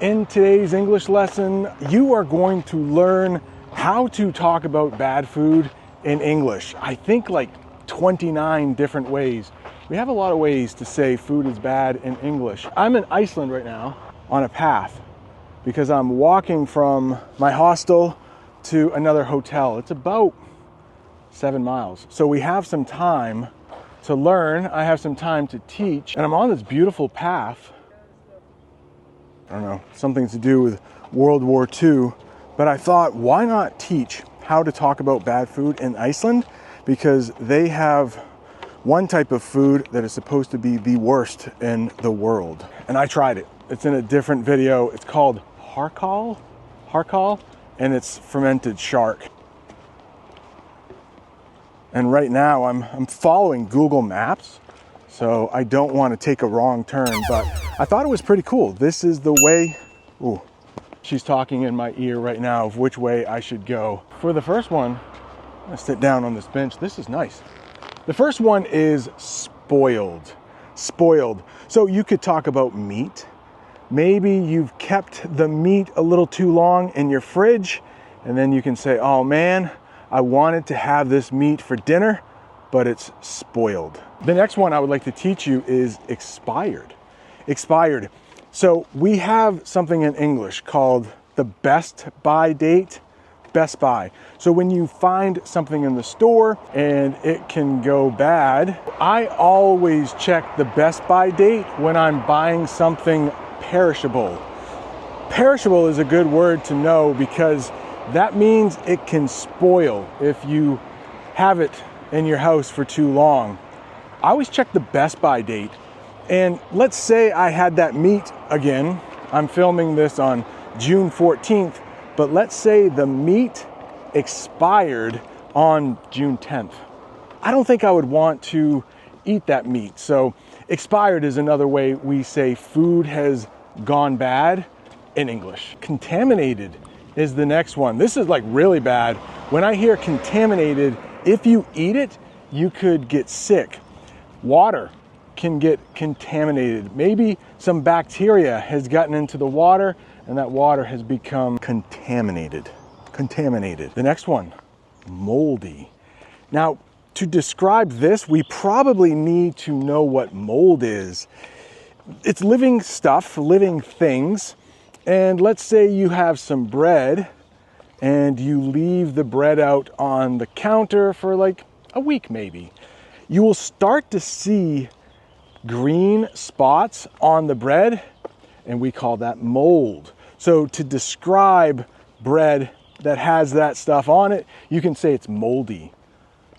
In today's English lesson, you are going to learn how to talk about bad food in English. I think like 29 different ways. We have a lot of ways to say food is bad in English. I'm in Iceland right now on a path because I'm walking from my hostel to another hotel. It's about 7 miles. So we have some time to learn. I have some time to teach, and I'm on this beautiful path. I don't know, something to do with World War II, but I thought, why not teach how to talk about bad food in Iceland? Because they have one type of food that is supposed to be the worst in the world. And I tried it. It's in a different video. It's called harkal, and it's fermented shark. And right now I'm following Google Maps, so I don't want to take a wrong turn, but I thought it was pretty cool. This is the way, ooh, she's talking in my ear right now of which way I should go. For the first one, I'm gonna sit down on this bench. This is nice. The first one is spoiled. Spoiled. So you could talk about meat. Maybe you've kept the meat a little too long in your fridge, and then you can say, oh man, I wanted to have this meat for dinner, but it's spoiled. The next one I would like to teach you is expired. Expired. So we have something in English called the best by date. Best by. So when you find something in the store and it can go bad, I always check the best by date when I'm buying something perishable. Perishable is a good word to know because that means it can spoil if you have it in your house for too long. I always check the best by date. And let's say I had that meat again. I'm filming this on June 14th, but let's say the meat expired on June 10th. I don't think I would want to eat that meat. So expired is another way we say food has gone bad in English. Contaminated is the next one. This is like really bad. When I hear contaminated, if you eat it, you could get sick. Water can get contaminated. Maybe some bacteria has gotten into the water and that water has become contaminated. Contaminated. The next one, moldy. Now, to describe this, we probably need to know what mold is. It's living stuff, living things. And let's say you have some bread and you leave the bread out on the counter for like a week maybe. You will start to see green spots on the bread, and we call that mold. So to describe bread that has that stuff on it, you can say it's moldy.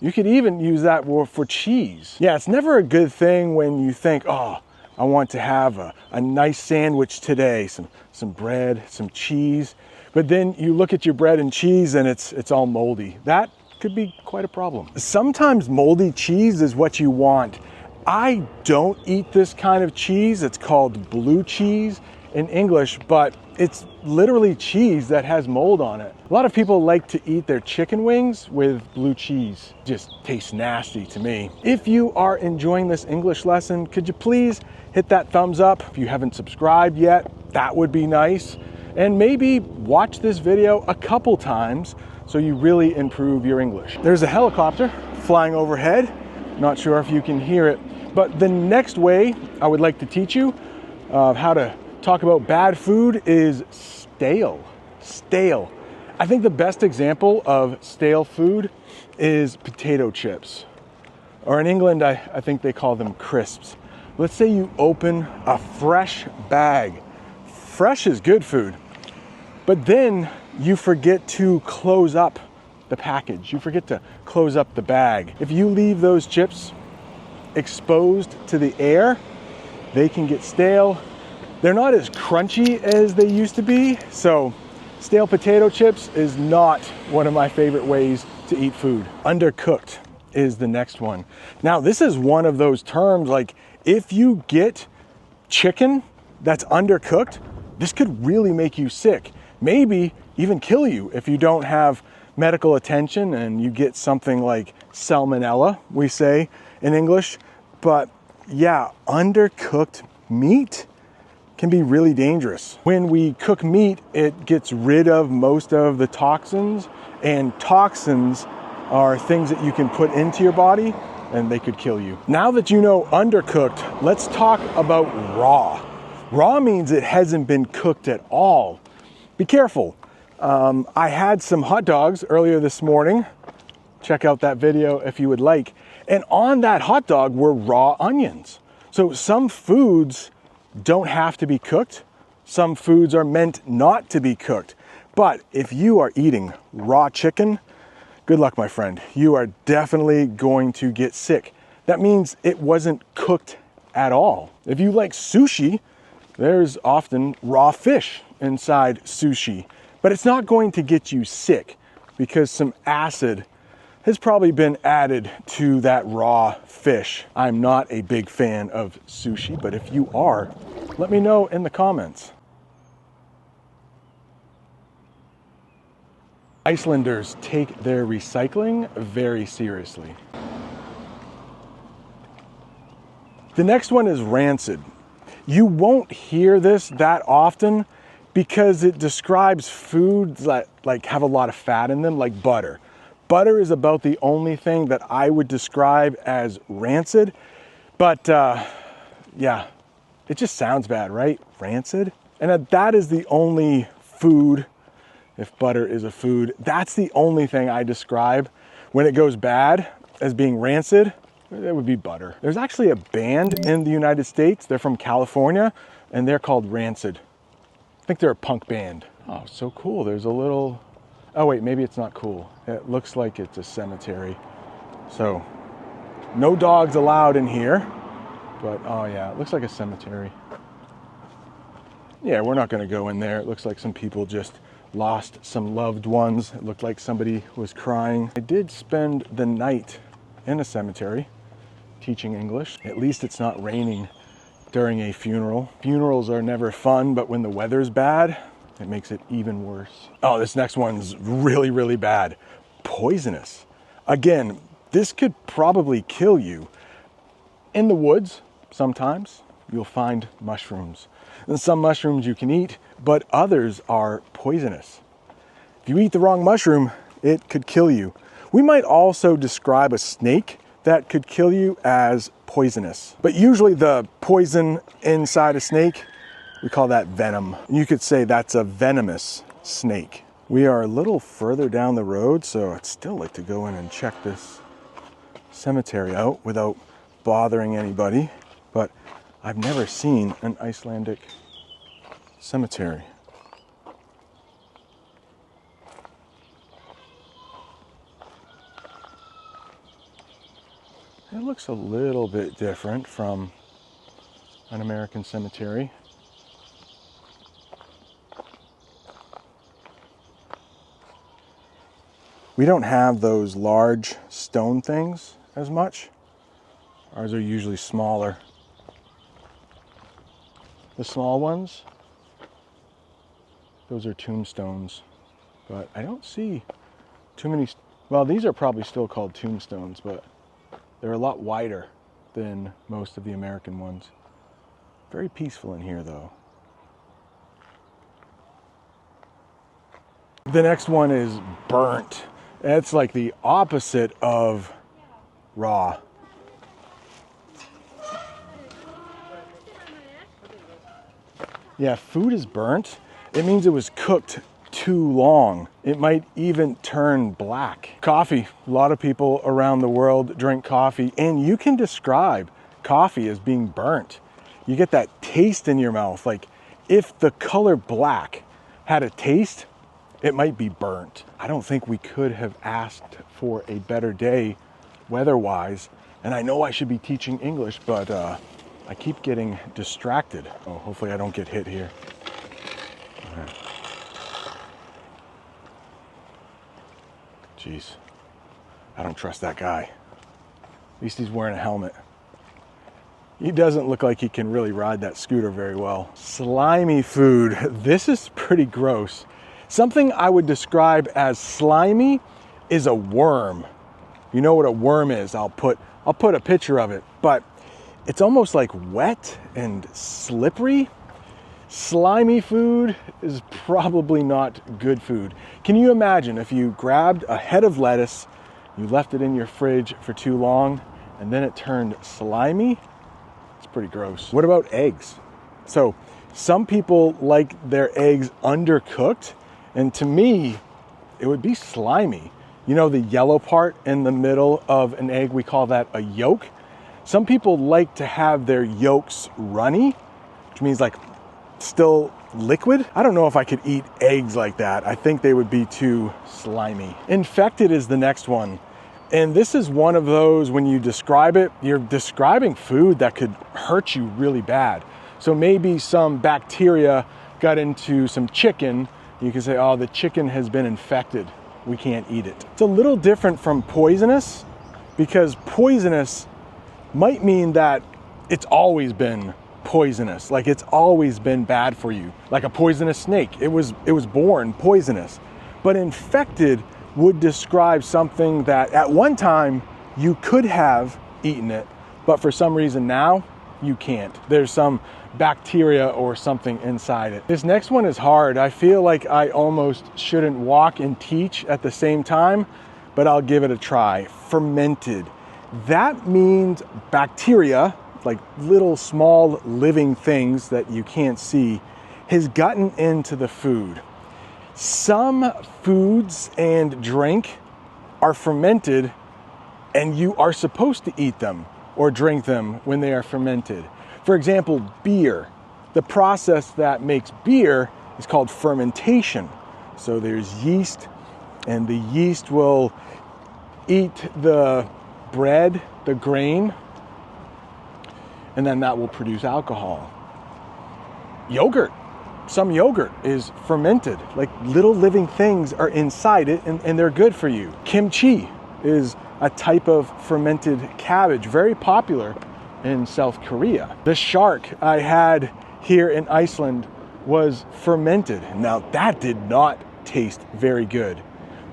You could even use that for cheese. Yeah, it's never a good thing when you think, oh, I want to have a nice sandwich today, some bread, some cheese, but then you look at your bread and cheese and it's all moldy. That could be quite a problem. Sometimes moldy cheese is what you want. I don't eat this kind of cheese. It's called blue cheese in English, but it's literally cheese that has mold on it. A lot of people like to eat their chicken wings with blue cheese. Just tastes nasty to me. If you are enjoying this English lesson, could you please hit that thumbs up? If you haven't subscribed yet, that would be nice. And maybe watch this video a couple times so you really improve your English. There's a helicopter flying overhead. Not sure if you can hear it, but the next way I would like to teach you how to talk about bad food is stale. Stale. I think the best example of stale food is potato chips. Or in England, I think they call them crisps. Let's say you open a fresh bag. Fresh is good food, but then you forget to close up the package. You forget to close up the bag. If you leave those chips exposed to the air, they can get stale. They're not as crunchy as they used to be. So stale potato chips is not one of my favorite ways to eat food. Undercooked is the next one. Now, this is one of those terms, like if you get chicken that's undercooked, this could really make you sick. Maybe even kill you if you don't have medical attention and you get something like salmonella, we say in English. But yeah, undercooked meat, can be really dangerous. When we cook meat, it gets rid of most of the toxins, and toxins are things that you can put into your body and they could kill you. Now that you know undercooked, let's talk about raw. Raw means it hasn't been cooked at all. Be careful. I had some hot dogs earlier this morning. Check out that video if you would like. And on that hot dog were raw onions. So some foods don't have to be cooked. Some foods are meant not to be cooked. But if you are eating raw chicken, good luck, my friend. You are definitely going to get sick. That means it wasn't cooked at all. If you like sushi, there's often raw fish inside sushi, but it's not going to get you sick because some acid has probably been added to that raw fish. I'm not a big fan of sushi, but if you are, let me know in the comments. Icelanders take their recycling very seriously. The next one is rancid. You won't hear this that often because it describes foods that have a lot of fat in them, like butter. Butter is about the only thing that I would describe as rancid, but yeah, it just sounds bad, right? Rancid. And that is the only food, if butter is a food, that's the only thing I describe when it goes bad as being rancid. It would be butter. There's actually a band in the United States. They're from California and they're called Rancid. I think they're a punk band. Oh, so cool. There's a little, oh wait, maybe it's not cool. It looks like it's a cemetery. So no dogs allowed in here, but oh yeah, it looks like a cemetery. Yeah, we're not gonna go in there. It looks like some people just lost some loved ones. It looked like somebody was crying. I did spend the night in a cemetery teaching English. At least it's not raining during a funeral. Funerals are never fun, but when the weather's bad, it makes it even worse. Oh, this next one's really, really bad. Poisonous. Again, this could probably kill you. In the woods, sometimes you'll find mushrooms. And some mushrooms you can eat, but others are poisonous. If you eat the wrong mushroom, it could kill you. We might also describe a snake that could kill you as poisonous. But usually the poison inside a snake, we call that venom. You could say that's a venomous snake. We are a little further down the road, so I'd still like to go in and check this cemetery out without bothering anybody. But I've never seen an Icelandic cemetery. It looks a little bit different from an American cemetery. We don't have those large stone things as much. Ours are usually smaller. The small ones, those are tombstones, but I don't see too many. Well, these are probably still called tombstones, but they're a lot wider than most of the American ones. Very peaceful in here though. The next one is burnt. It's like the opposite of raw. Yeah, food is burnt. It means it was cooked too long. It might even turn black. Coffee. A lot of people around the world drink coffee, and you can describe coffee as being burnt. You get that taste in your mouth. Like if the color black had a taste, it might be burnt. I don't think we could have asked for a better day weather-wise. And I know I should be teaching English, but I keep getting distracted. Oh, hopefully I don't get hit here. Okay. Jeez, I don't trust that guy. At least he's wearing a helmet. He doesn't look like he can really ride that scooter very well. Slimy food. This is pretty gross. Something I would describe as slimy is a worm. You know what a worm is. I'll put a picture of it, but it's almost like wet and slippery. Slimy food is probably not good food. Can you imagine if you grabbed a head of lettuce, you left it in your fridge for too long, and then it turned slimy? It's pretty gross. What about eggs? So some people like their eggs undercooked, and to me, it would be slimy. You know, the yellow part in the middle of an egg, we call that a yolk. Some people like to have their yolks runny, which means like still liquid. I don't know if I could eat eggs like that. I think they would be too slimy. Infected is the next one. And this is one of those, when you describe it, you're describing food that could hurt you really bad. So maybe some bacteria got into some chicken. You can say, oh, the chicken has been infected. We can't eat it. It's a little different from poisonous, because poisonous might mean that it's always been poisonous, like it's always been bad for you, like a poisonous snake. It was born poisonous. But infected would describe something that at one time you could have eaten it, but for some reason now you can't. There's some bacteria or something inside it. This next one is hard. I feel like I almost shouldn't walk and teach at the same time, but I'll give it a try. Fermented. That means bacteria, like little small living things that you can't see, has gotten into the food. Some foods and drink are fermented, and you are supposed to eat them or drink them when they are fermented. For example, beer. The process that makes beer is called fermentation. So there's yeast, and the yeast will eat the bread, the grain, and then that will produce alcohol. Yogurt. Some yogurt is fermented. Like little living things are inside it, and they're good for you. Kimchi is a type of fermented cabbage, very popular in South Korea. The shark I had here in Iceland was fermented. Now that did not taste very good,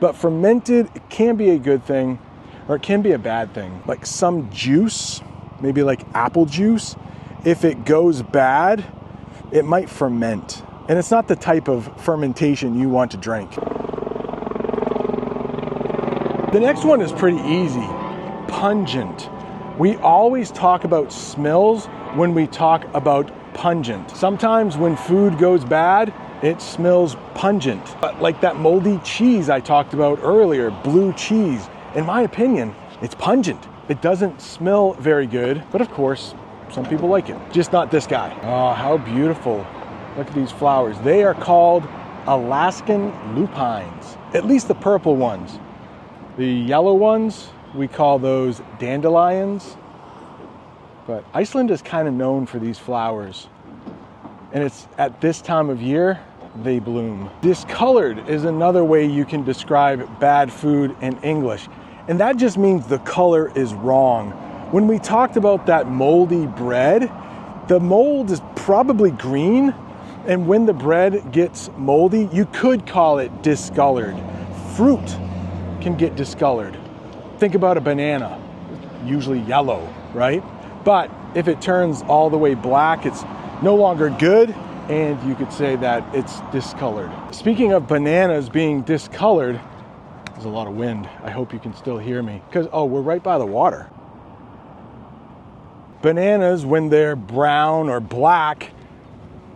but fermented can be a good thing, or it can be a bad thing. Like some juice, maybe like apple juice, if it goes bad, it might ferment. And it's not the type of fermentation you want to drink. The next one is pretty easy. Pungent. We always talk about smells when we talk about pungent. Sometimes when food goes bad, it smells pungent. But like that moldy cheese I talked about earlier, blue cheese, in my opinion, it's pungent. It doesn't smell very good, but of course, some people like it. Just not this guy. Oh, how beautiful. Look at these flowers. They are called Alaskan lupines, at least the purple ones. The yellow ones, we call those dandelions. But Iceland is kind of known for these flowers. And it's at this time of year, they bloom. Discolored is another way you can describe bad food in English. And that just means the color is wrong. When we talked about that moldy bread, the mold is probably green. And when the bread gets moldy, you could call it discolored. Fruit can get discolored. Think about a banana, usually yellow, right? But if it turns all the way black, it's no longer good, and you could say that it's discolored. Speaking of bananas being discolored, there's a lot of wind. I hope you can still hear me, because, oh, we're right by the water. Bananas, when they're brown or black,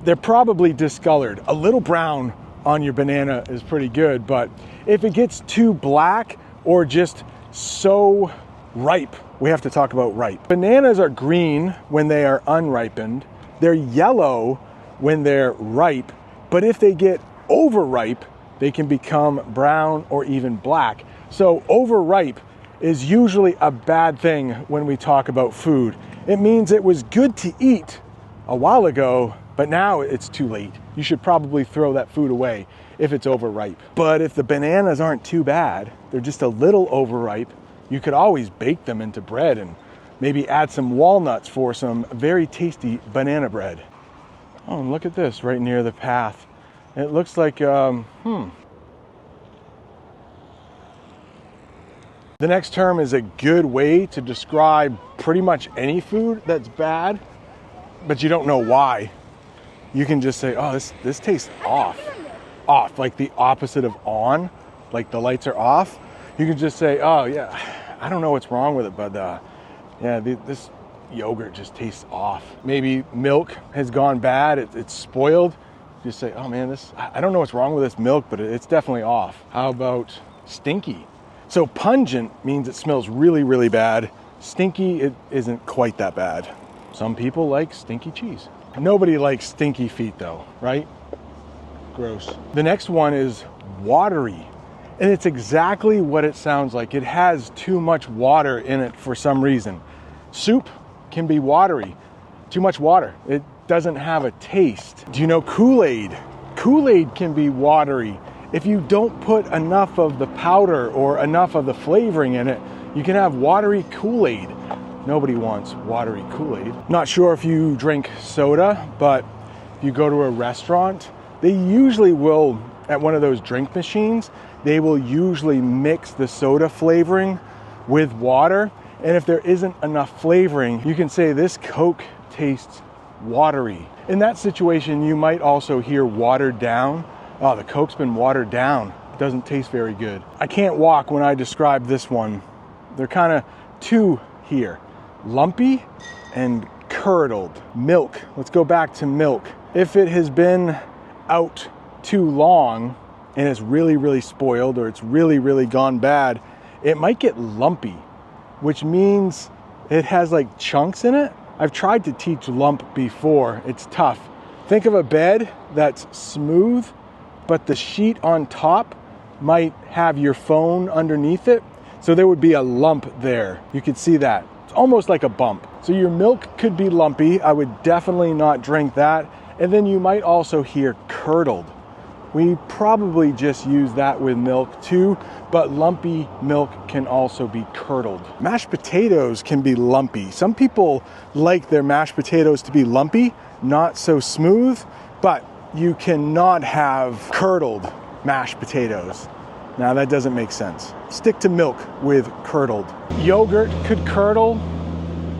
they're probably discolored. A little brown on your banana is pretty good, but if it gets too black or just so ripe, we have to talk about ripe. Bananas are green when they are unripened. They're yellow when they're ripe, but if they get overripe, they can become brown or even black. So overripe is usually a bad thing when we talk about food. It means it was good to eat a while ago, but now it's too late. You should probably throw that food away if it's overripe. But if the bananas aren't too bad, they're just a little overripe, you could always bake them into bread and maybe add some walnuts for some very tasty banana bread. Oh, and look at this right near the path. It looks like, The next term is a good way to describe pretty much any food that's bad, but you don't know why. you can just say, oh, this tastes off. Off, like the opposite of on, like the lights are off. You can just say, oh yeah, I don't know what's wrong with it, but yeah, this yogurt just tastes off. Maybe milk has gone bad, it's spoiled. Just say, oh man, I don't know what's wrong with this milk, but it's definitely off. How about stinky? So pungent means it smells really, really bad. Stinky, it isn't quite that bad. Some people like stinky cheese. Nobody likes stinky feet though, right? Gross. The next one is watery. And it's exactly what it sounds like. It has too much water in it for some reason. Soup can be watery. Too much water. It doesn't have a taste. Do you know Kool-Aid? Kool-Aid can be watery. If you don't put enough of the powder or enough of the flavoring in it, you can have watery Kool-Aid. Nobody wants watery Kool-Aid. Not sure if you drink soda, but if you go to a restaurant, they usually will, at one of those drink machines, they will usually mix the soda flavoring with water. And if there isn't enough flavoring, you can say this Coke tastes watery. In that situation, you might also hear watered down. Oh, the Coke's been watered down. It doesn't taste very good. I can't walk when I describe this one. They're kind of two here. Lumpy and curdled. Milk. Let's go back to milk. If it has been out too long and it's really, really spoiled or it's really, really gone bad, it might get lumpy, which means it has like chunks in it. I've tried to teach lump before. It's tough. Think of a bed that's smooth, but the sheet on top might have your phone underneath it. So there would be a lump there. You could see that. It's almost like a bump. So your milk could be lumpy. I would definitely not drink that. And then you might also hear curdled. We probably just use that with milk too, but lumpy milk can also be curdled. Mashed potatoes can be lumpy. Some people like their mashed potatoes to be lumpy, not so smooth, but you cannot have curdled mashed potatoes. Now that doesn't make sense. Stick to milk with curdled. Yogurt could curdle.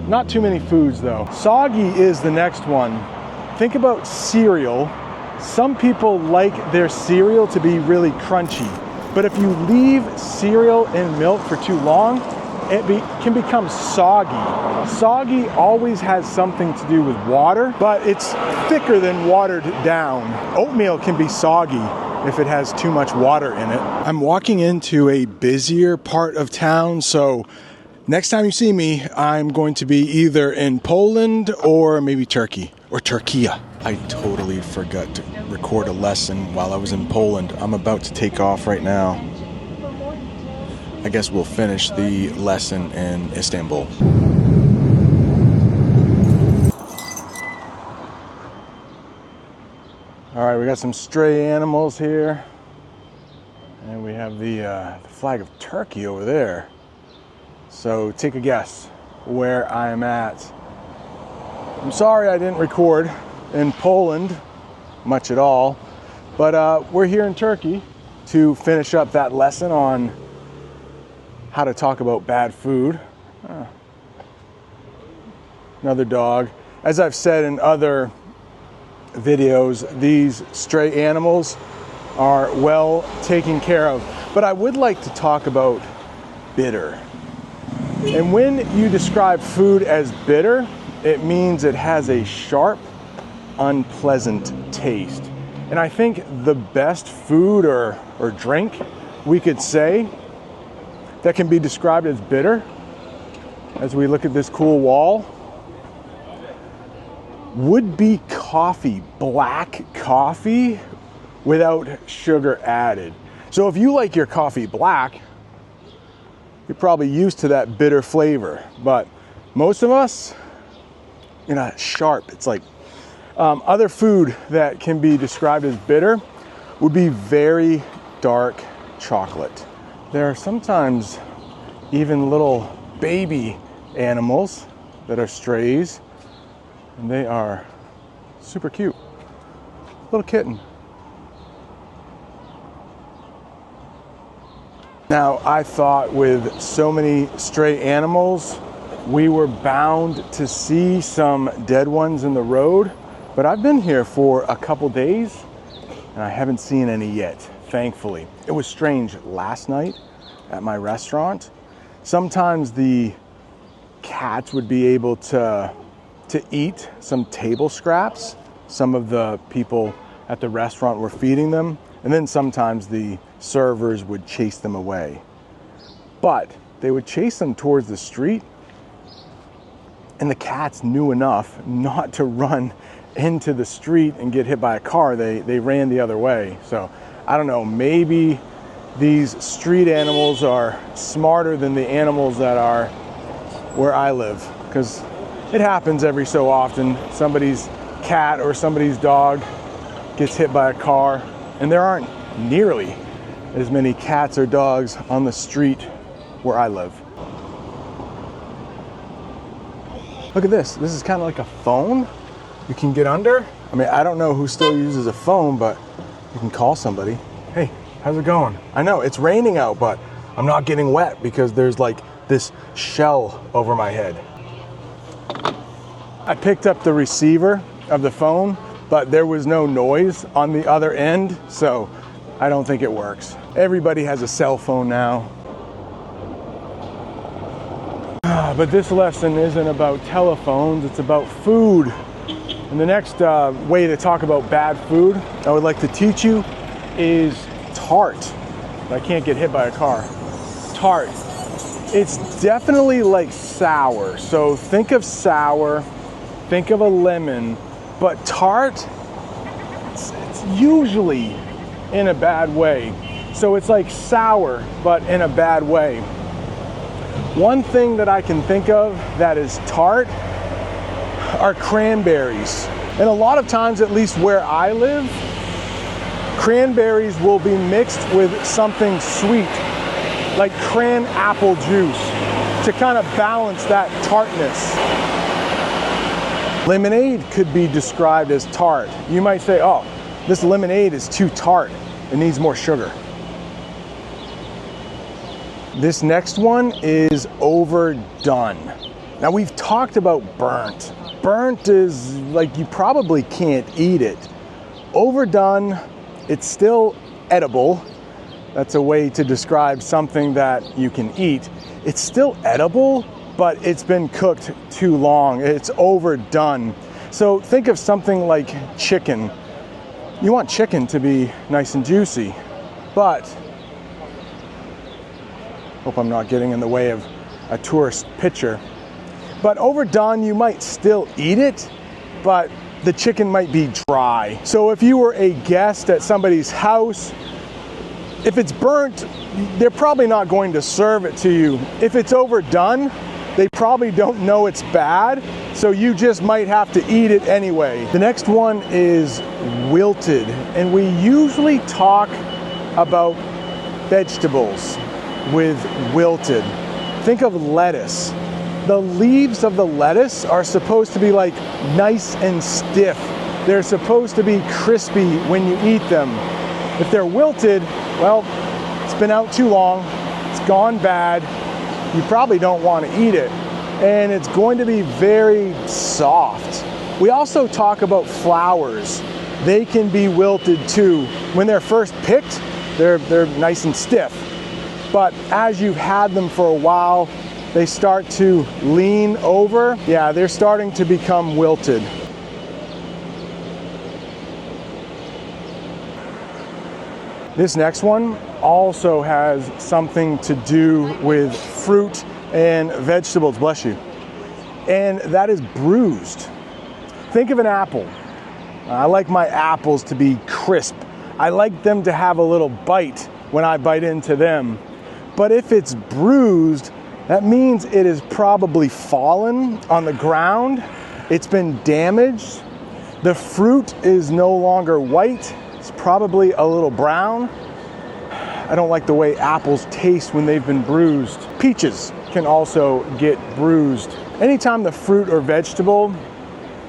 Not too many foods though. Soggy is the next one. Think about cereal. Some people like their cereal to be really crunchy, but if you leave cereal in milk for too long, it can become soggy. Soggy always has something to do with water, but it's thicker than watered down. Oatmeal can be soggy if it has too much water in it. I'm walking into a busier part of town, so next time you see me, I'm going to be either in Poland or maybe Turkey or Türkiye. I totally forgot to record a lesson while I was in Poland. I'm about to take off right now. I guess we'll finish the lesson in Istanbul. All right, we got some stray animals here. And we have the flag of Turkey over there. So take a guess where I am at. I'm sorry I didn't record in Poland much at all, but we're here in Turkey to finish up that lesson on how to talk about bad food. Another dog. As I've said in other videos, these stray animals are well taken care of, but I would like to talk about bitter. And when you describe food as bitter, it means it has a sharp, unpleasant taste. And I think the best food or drink we could say that can be described as bitter, as we look at this cool wall, would be coffee, black coffee without sugar added. So if you like your coffee black, you're probably used to that bitter flavor, but most of us, sharp. It's like other food that can be described as bitter would be very dark chocolate. There are sometimes even little baby animals that are strays, and they are super cute. Little kitten. Now, I thought with so many stray animals, we were bound to see some dead ones in the road, But I've been here for a couple days and I haven't seen any yet, thankfully. It was strange last night at my restaurant. Sometimes the cats would be able to eat some table scraps. Some of the people at the restaurant were feeding them, and then sometimes the servers would chase them away. But they would chase them towards the street, and the cats knew enough not to run into the street and get hit by a car. They ran the other way. So I don't know, maybe these street animals are smarter than the animals that are where I live, because it happens every so often. Somebody's cat or somebody's dog gets hit by a car, and there aren't nearly as many cats or dogs on the street where I live. Look at this. This is kind of like a phone you can get under. I mean, I don't know who still uses a phone, but you can call somebody. Hey, how's it going? I know it's raining out, but I'm not getting wet because there's like this shell over my head. I picked up the receiver of the phone, but there was no noise on the other end, so I don't think it works. Everybody has a cell phone now. But this lesson isn't about telephones, it's about food. And the next way to talk about bad food I would like to teach you is Tart. I can't get hit by a car. Tart. It's definitely like sour. So think of sour, think of a lemon, but Tart, it's usually in a bad way. So it's like sour, but in a bad way. One thing that I can think of that is tart are cranberries. And a lot of times, at least where I live, cranberries will be mixed with something sweet, like cran apple juice, to kind of balance that tartness. Lemonade could be described as tart. You might say, oh, this lemonade is too tart. It needs more sugar. This next one is overdone. Now we've talked about burnt. Burnt is like you probably can't eat it. Overdone, it's still edible. That's a way to describe something that you can eat. It's still edible, but it's been cooked too long. It's overdone. So think of something like chicken. You want chicken to be nice and juicy, but hope I'm not getting in the way of a tourist picture. But overdone, you might still eat it, but the chicken might be dry. So if you were a guest at somebody's house, if it's burnt, they're probably not going to serve it to you. If it's overdone, they probably don't know it's bad, so you just might have to eat it anyway. The next one is wilted, and we usually talk about vegetables with wilted. Think of lettuce. The leaves of the lettuce are supposed to be like nice and stiff. They're supposed to be crispy when you eat them. If they're wilted, well, it's been out too long, it's gone bad, you probably don't want to eat it, and it's going to be very soft. We also talk about flowers. They can be wilted too. When they're first picked, they're nice and stiff. But as you've had them for a while, they start to lean over. Yeah, they're starting to become wilted. This next one also has something to do with fruit and vegetables, bless you. And that is bruised. Think of an apple. I like my apples to be crisp. I like them to have a little bite when I bite into them. But if it's bruised, that means it has probably fallen on the ground. It's been damaged. The fruit is no longer white. It's probably a little brown. I don't like the way apples taste when they've been bruised. Peaches can also get bruised. Anytime the fruit or vegetable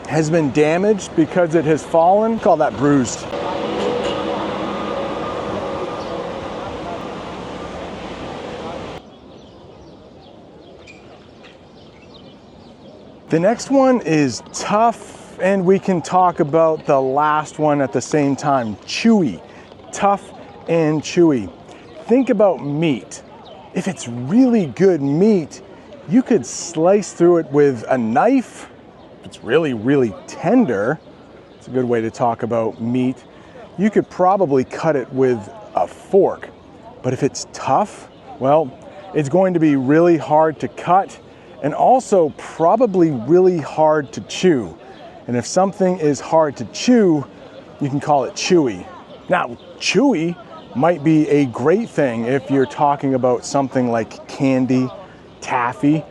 has been damaged because it has fallen, call that bruised. The next one is tough and we can talk about the last one at the same time, chewy. Tough and chewy. Think about meat. If it's really good meat, you could slice through it with a knife. If it's really, really tender, it's a good way to talk about meat. You could probably cut it with a fork. But if it's tough, well, it's going to be really hard to cut and also probably really hard to chew. And if something is hard to chew, you can call it chewy. Now, chewy might be a great thing if you're talking about something like candy, taffy.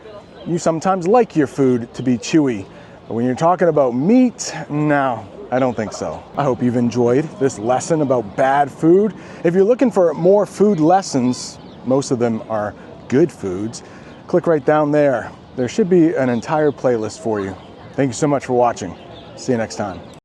You sometimes like your food to be chewy. But when you're talking about meat, no, I don't think so. I hope you've enjoyed this lesson about bad food. If you're looking for more food lessons, most of them are good foods, click right down there. There should be an entire playlist for you. Thank you so much for watching. See you next time.